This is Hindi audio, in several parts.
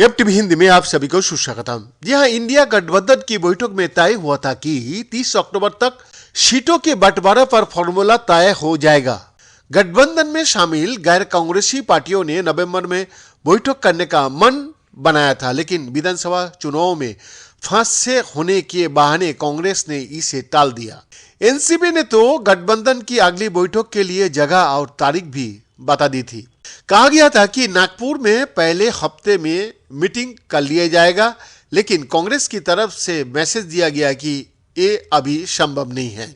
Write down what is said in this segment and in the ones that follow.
एफटीवी हिंदी में आप सभी को सुस्वागतम। जी हाँ, इंडिया गठबंधन की बैठक में तय हुआ था कि 30 अक्टूबर तक सीटों के बंटवारे पर फॉर्मूला तय हो जाएगा। गठबंधन में शामिल गैर कांग्रेसी पार्टियों ने नवंबर में बैठक करने का मन बनाया था, लेकिन विधानसभा चुनाव में फांसे होने के बहाने कांग्रेस ने इसे टाल दिया। एनसीपी ने तो गठबंधन की अगली बैठक के लिए जगह और तारीख भी बता दी थी। कहा गया था कि नागपुर में पहले हफ्ते में मीटिंग कर लिया जाएगा, लेकिन कांग्रेस की तरफ से मैसेज दिया गया कि ये अभी संभव नहीं है।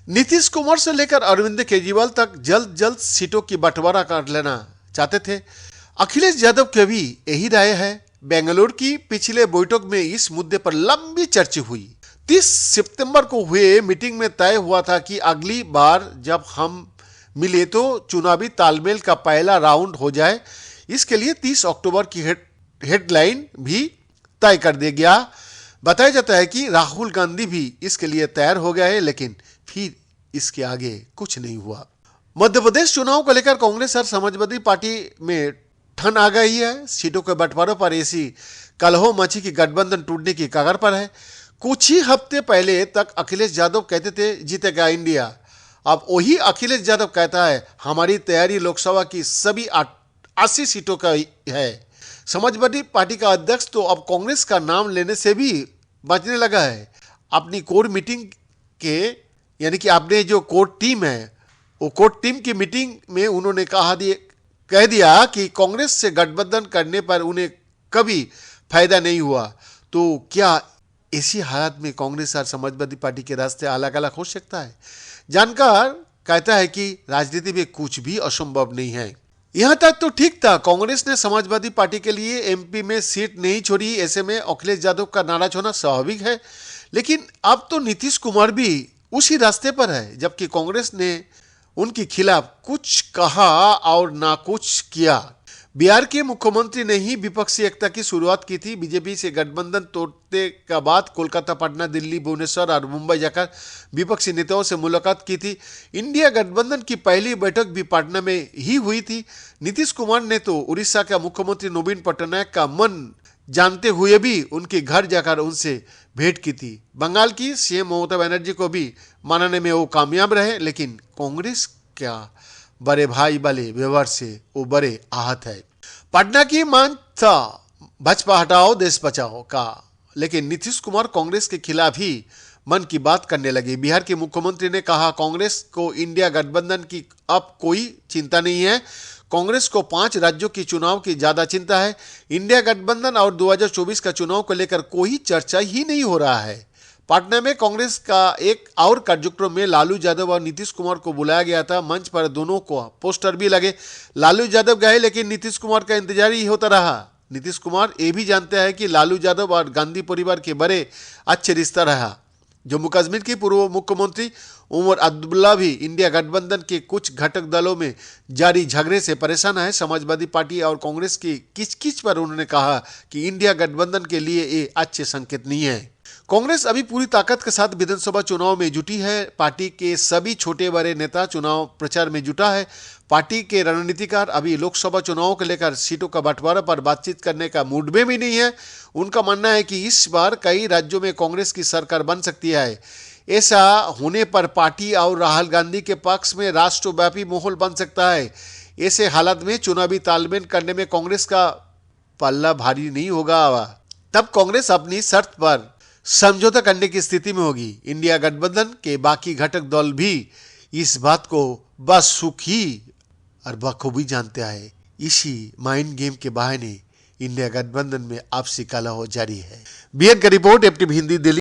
नीतीश कुमार से लेकर अरविंद केजरीवाल तक जल्द सीटों की बंटवारा कर लेना चाहते थे। अखिलेश यादव की भी यही राय है। बेंगलुरु की पिछले बैठक में इस मुद्दे पर लंबी चर्चा हुई। 30 सितंबर को हुए मीटिंग में तय हुआ था कि अगली बार जब हम मिले तो चुनावी तालमेल का पहला राउंड हो जाए। इसके लिए 30 अक्टूबर की हेडलाइन भी तय कर दिया गया। बताया जाता है कि राहुल गांधी भी इसके लिए तैयार हो गए, लेकिन फिर इसके आगे कुछ नहीं हुआ। मध्य प्रदेश चुनाव को लेकर कांग्रेस और समाजवादी पार्टी में ठन आ गई है। सीटों के बंटवारे पर ऐसी कलहो मची कि गठबंधन टूटने की कगार पर है। कुछ ही हफ्ते पहले तक अखिलेश यादव कहते थे जीतेगा इंडिया। अब वही अखिलेश यादव कहता है हमारी तैयारी लोकसभा की सभी 80 सीटों का है। समाजवादी पार्टी का अध्यक्ष तो अब कांग्रेस का नाम लेने से भी बचने लगा है। अपनी कोर मीटिंग के यानी कि अपने जो कोर टीम है, वो कोर टीम की मीटिंग में उन्होंने कह दिया कि कांग्रेस से गठबंधन करने पर उन्हें कभी फायदा नहीं हुआ। तो क्या ऐसी हालत में कांग्रेस और समाजवादी पार्टी के रास्ते अलग अलग हो सकता है? जानकार कहता है कि राजनीति में कुछ भी असंभव नहीं है। यहां तक तो ठीक था, कांग्रेस ने समाजवादी पार्टी के लिए एमपी में सीट नहीं छोड़ी। ऐसे में अखिलेश यादव का नाराज होना स्वाभाविक है, लेकिन अब तो नीतीश कुमार भी उसी रास्ते पर है। जबकि कांग्रेस ने उनके खिलाफ कुछ कहा और ना कुछ किया। बिहार के मुख्यमंत्री ने ही विपक्षी एकता की शुरुआत की थी। बीजेपी से गठबंधन तोड़ने के बाद कोलकाता, पटना, दिल्ली, भुवनेश्वर और मुंबई जाकर विपक्षी नेताओं से मुलाकात की थी। इंडिया गठबंधन की पहली बैठक भी पटना में ही हुई थी। नीतीश कुमार ने तो उड़ीसा का मुख्यमंत्री नवीन पटनायक का मन जानते हुए भी उनके घर जाकर उनसे भेंट की थी। बंगाल की सीएम ममता बनर्जी को भी मनाने में वो कामयाब रहे, लेकिन कांग्रेस क्या बड़े भाई वाले व्यवहार से वो बड़े आहत है। पटना की मांग था भाजपा हटाओ देश बचाओ का, लेकिन नीतीश कुमार कांग्रेस के खिलाफ ही मन की बात करने लगे। बिहार के मुख्यमंत्री ने कहा कांग्रेस को इंडिया गठबंधन की अब कोई चिंता नहीं है। कांग्रेस को 5 राज्यों की चुनाव की ज्यादा चिंता है। इंडिया गठबंधन और 2024 का चुनाव को लेकर कोई चर्चा ही नहीं हो रहा है। पटना में कांग्रेस का एक और कार्यक्रम में लालू यादव और नीतीश कुमार को बुलाया गया था। मंच पर दोनों को पोस्टर भी लगे। लालू यादव गए, लेकिन नीतीश कुमार का इंतजार ही होता रहा। नीतीश कुमार ये भी जानते हैं कि लालू यादव और गांधी परिवार के बड़े अच्छे रिश्ता रहा। जम्मू कश्मीर के पूर्व मुख्यमंत्री उमर अब्दुल्ला भी इंडिया गठबंधन के कुछ घटक दलों में जारी झगड़े से परेशान है। समाजवादी पार्टी और कांग्रेस की किचकिच पर उन्होंने कहा कि इंडिया गठबंधन के लिए ये अच्छे संकेत नहीं है। कांग्रेस अभी पूरी ताकत के साथ विधानसभा चुनाव में जुटी है। पार्टी के सभी छोटे बड़े नेता चुनाव प्रचार में जुटा है। पार्टी के रणनीतिकार अभी लोकसभा चुनाव को लेकर सीटों का बंटवारा पर बातचीत करने का मूड में भी नहीं है। उनका मानना है कि इस बार कई राज्यों में कांग्रेस की सरकार बन सकती है। ऐसा होने पर पार्टी और राहुल गांधी के पक्ष में राष्ट्रव्यापी माहौल बन सकता है। ऐसे हालात में चुनावी तालमेल करने में कांग्रेस का पल्ला भारी नहीं होगा। तब कांग्रेस अपनी शर्त पर समझौता करने की स्थिति में होगी। इंडिया गठबंधन के बाकी घटक दल भी इस बात को बखूबी और बखूबी जानते हैं। इसी माइंड गेम के बहाने इंडिया गठबंधन में आपसी कलह जारी है। बीएन का रिपोर्ट, एफटीवी हिंदी, दिल्ली।